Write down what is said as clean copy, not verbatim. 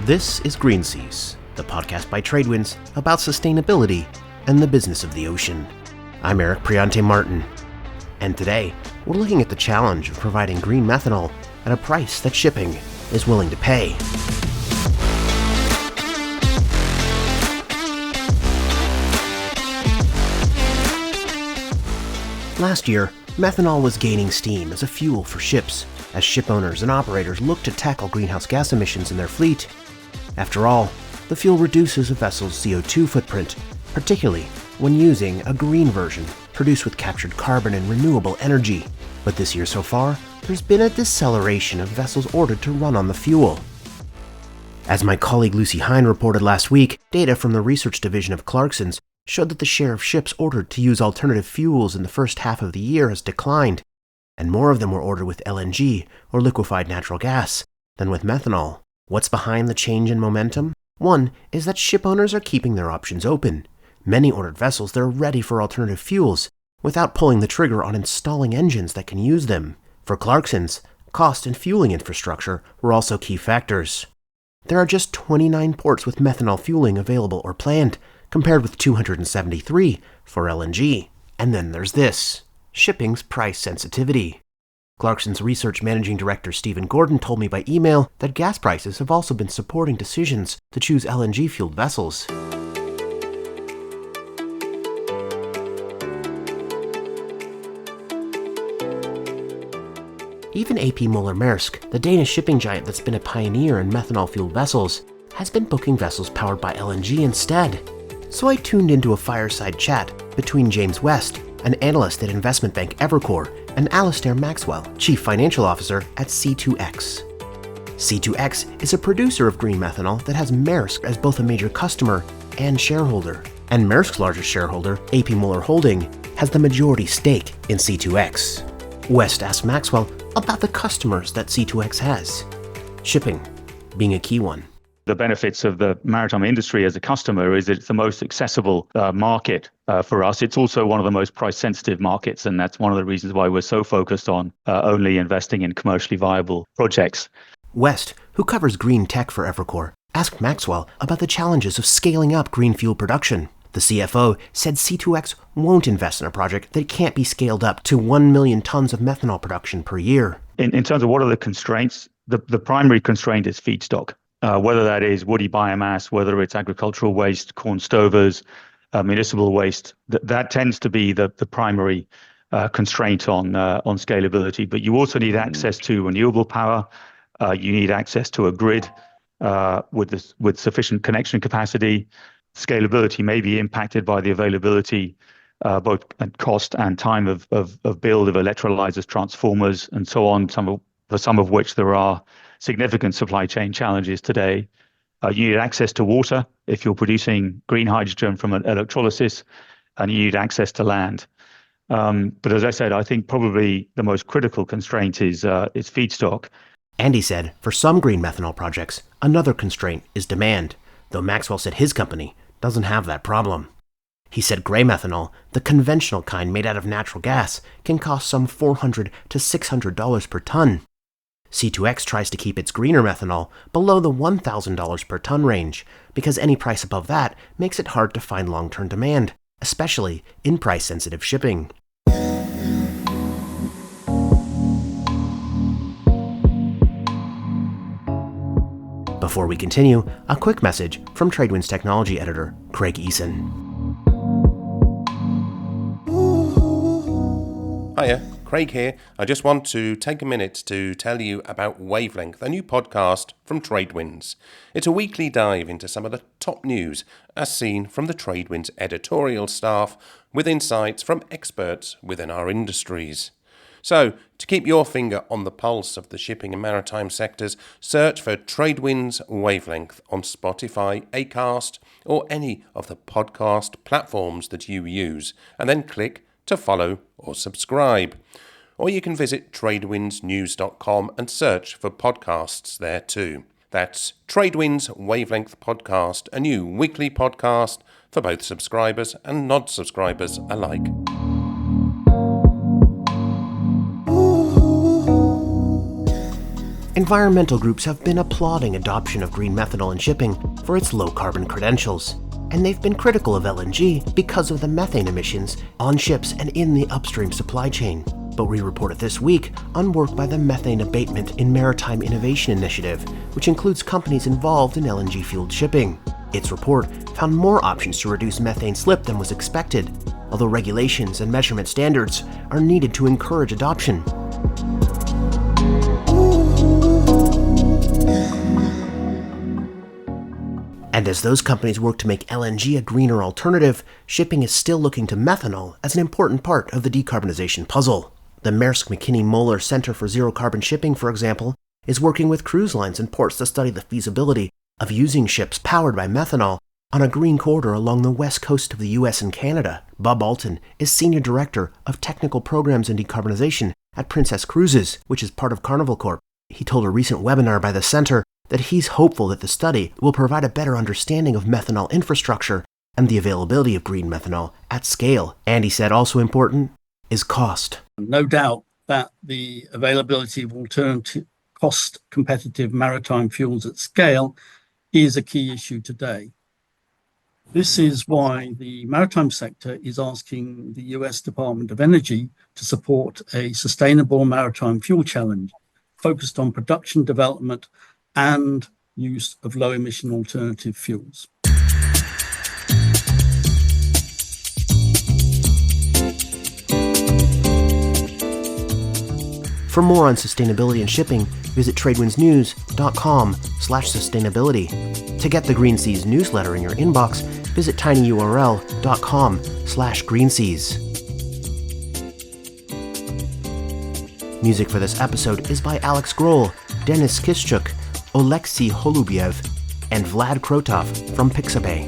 This is Green Seas, the podcast by Tradewinds about sustainability and the business of the ocean. I'm Eric Priante Martin, and today we're looking at the challenge of providing green methanol at a price that shipping is willing to pay. Last year, methanol was gaining steam as a fuel for ships, as ship owners and operators looked to tackle greenhouse gas emissions in their fleet. After all, the fuel reduces a vessel's CO2 footprint, particularly when using a green version produced with captured carbon and renewable energy. But this year so far, there's been a deceleration of vessels ordered to run on the fuel. As my colleague Lucy Hine reported last week, data from the research division of Clarksons showed that the share of ships ordered to use alternative fuels in the first half of the year has declined, and more of them were ordered with LNG, or liquefied natural gas, than with methanol. What's behind the change in momentum? One is that ship owners are keeping their options open. Many ordered vessels that are ready for alternative fuels, without pulling the trigger on installing engines that can use them. For Clarksons, cost and fueling infrastructure were also key factors. There are just 29 ports with methanol fueling available or planned, compared with 273 for LNG. And then there's this: shipping's price sensitivity. Clarksons Research Managing Director Stephen Gordon told me by email that gas prices have also been supporting decisions to choose LNG-fueled vessels. Even A.P. Moller Maersk, the Danish shipping giant that's been a pioneer in methanol-fueled vessels, has been booking vessels powered by LNG instead. So I tuned into a fireside chat between James West, an analyst at investment bank Evercore, and Alastair Maxwell, Chief Financial Officer at C2X. C2X is a producer of green methanol that has Maersk as both a major customer and shareholder. And Maersk's largest shareholder, A.P. Moller Holding, has the majority stake in C2X. West asked Maxwell about the customers that C2X has, shipping being a key one. The benefits of the maritime industry as a customer is it's the most accessible market for us. It's also one of the most price-sensitive markets, and that's one of the reasons why we're so focused on only investing in commercially viable projects. West, who covers green tech for Evercore, asked Maxwell about the challenges of scaling up green fuel production. The CFO said C2X won't invest in a project that can't be scaled up to 1 million tons of methanol production per year. In terms of what are the constraints, the primary constraint is feedstock. Whether that is woody biomass, whether it's agricultural waste, corn stovers, municipal waste, that tends to be the primary constraint on scalability. But you also need access to renewable power. You need access to a grid with sufficient connection capacity. Scalability may be impacted by the availability, both at cost and time of build of electrolyzers, transformers, and so on. For some of which there are significant supply chain challenges today. You need access to water if you're producing green hydrogen from an electrolysis, and you need access to land. But as I said, I think probably the most critical constraint is feedstock. And he said, for some green methanol projects, another constraint is demand, though Maxwell said his company doesn't have that problem. He said gray methanol, the conventional kind made out of natural gas, can cost some $400 to $600 per ton. C2X tries to keep its greener methanol below the $1,000 per ton range, because any price above that makes it hard to find long-term demand, especially in price-sensitive shipping. Before we continue, a quick message from Tradewinds technology editor Craig Eason. Hiya, Craig here. I just want to take a minute to tell you about Wavelength, a new podcast from Tradewinds. It's a weekly dive into some of the top news as seen from the Tradewinds editorial staff with insights from experts within our industries. So, to keep your finger on the pulse of the shipping and maritime sectors, search for Tradewinds Wavelength on Spotify, Acast, or any of the podcast platforms that you use, and then click to follow or subscribe. Or you can visit tradewindsnews.com and search for podcasts there too. That's Tradewinds Wavelength Podcast, a new weekly podcast for both subscribers and non-subscribers alike. Environmental groups have been applauding adoption of green methanol in shipping for its low-carbon credentials, and they've been critical of LNG because of the methane emissions on ships and in the upstream supply chain. But we reported this week on work by the Methane Abatement in Maritime Innovation Initiative, which includes companies involved in LNG-fueled shipping. Its report found more options to reduce methane slip than was expected, although regulations and measurement standards are needed to encourage adoption. And as those companies work to make LNG a greener alternative, shipping is still looking to methanol as an important part of the decarbonization puzzle. The Maersk Mc-Kinney Moller Center for Zero Carbon Shipping, for example, is working with cruise lines and ports to study the feasibility of using ships powered by methanol on a green corridor along the west coast of the US and Canada. Bob Alton is Senior Director of Technical Programs and Decarbonization at Princess Cruises, which is part of Carnival Corp. He told a recent webinar by the center that he's hopeful that the study will provide a better understanding of methanol infrastructure and the availability of green methanol at scale. And he said also important is cost. No doubt that the availability of alternative cost-competitive maritime fuels at scale is a key issue today. This is why the maritime sector is asking the US Department of Energy to support a sustainable maritime fuel challenge focused on production development and use of low-emission alternative fuels. For more on sustainability and shipping, visit tradewindsnews.com/sustainability. To get the Green Seas newsletter in your inbox, visit tinyurl.com/greenseas. Music for this episode is by Alex Grohl, Denis Kischuk, Oleksiy Holubiev, and Vlad Krotov from Pixabay.